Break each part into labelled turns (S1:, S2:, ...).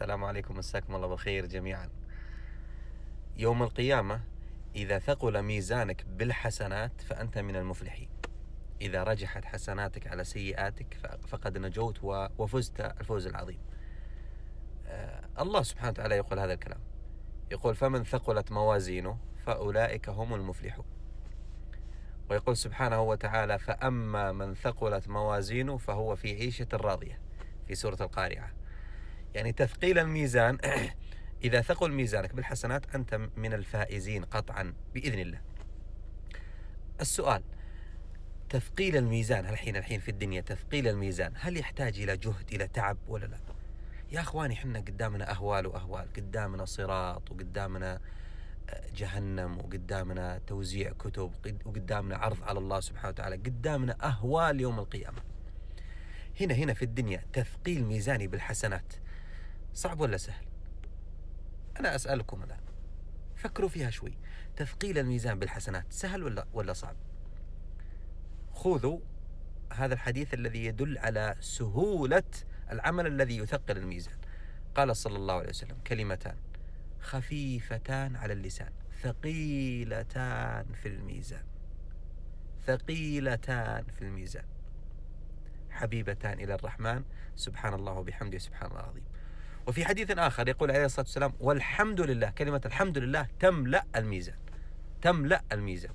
S1: السلام عليكم، مساكم الله بالخير جميعا. يوم القيامة إذا ثقل ميزانك بالحسنات فأنت من المفلحين. إذا رجحت حسناتك على سيئاتك فقد نجوت وفزت الفوز العظيم. الله سبحانه وتعالى يقول هذا الكلام، يقول: فمن ثقلت موازينه فأولئك هم المفلحون. ويقول سبحانه وتعالى: فأما من ثقلت موازينه فهو في عيشة راضية، في سورة القارعة. يعني تثقيل الميزان إذا ثقل ميزانك بالحسنات أنت من الفائزين قطعا بإذن الله. السؤال: تثقيل الميزان الحين في الدنيا، تثقيل الميزان هل يحتاج إلى جهد، إلى تعب ولا لا؟ يا أخواني، حنا قدامنا أهوال وأهوال، قدامنا صراط، وقدامنا جهنم، وقدامنا توزيع كتب، وقدامنا عرض على الله سبحانه وتعالى، قدامنا أهوال يوم القيامة. هنا في الدنيا تثقيل ميزاني بالحسنات صعب ولا سهل؟ أنا أسألكم الآن، فكروا فيها شوي. تثقيل الميزان بالحسنات سهل ولا صعب؟ خذوا هذا الحديث الذي يدل على سهولة العمل الذي يثقل الميزان. قال صلى الله عليه وسلم: كلمتان خفيفتان على اللسان ثقيلتان في الميزان، ثقيلتان في الميزان، حبيبتان إلى الرحمن سبحان الله وبحمده سبحان الله العظيم. وفي حديث آخر يقول عليه الصلاة والسلام: والحمد لله، كلمة الحمد لله تملأ الميزان، تملأ الميزان.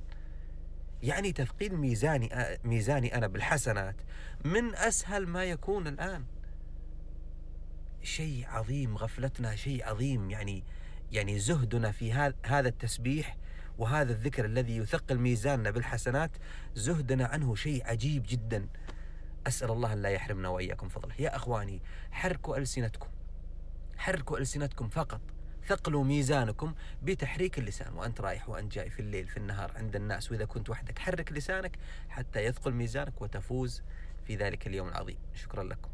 S1: يعني تثقيل ميزاني أنا بالحسنات من أسهل ما يكون الآن. شيء عظيم، غفلتنا شيء عظيم. يعني زهدنا في هذا التسبيح وهذا الذكر الذي يثقل ميزاننا بالحسنات، زهدنا عنه شيء عجيب جدا. أسأل الله أن لا يحرمنا وإياكم فضله. يا أخواني، حركوا ألسنتكم، حركوا ألسنتكم فقط، ثقلوا ميزانكم بتحريك اللسان، وأنت رايح وأنت جاي، في الليل، في النهار، عند الناس، وإذا كنت وحدك، حرك لسانك حتى يثقل ميزانك وتفوز في ذلك اليوم العظيم. شكرا لكم.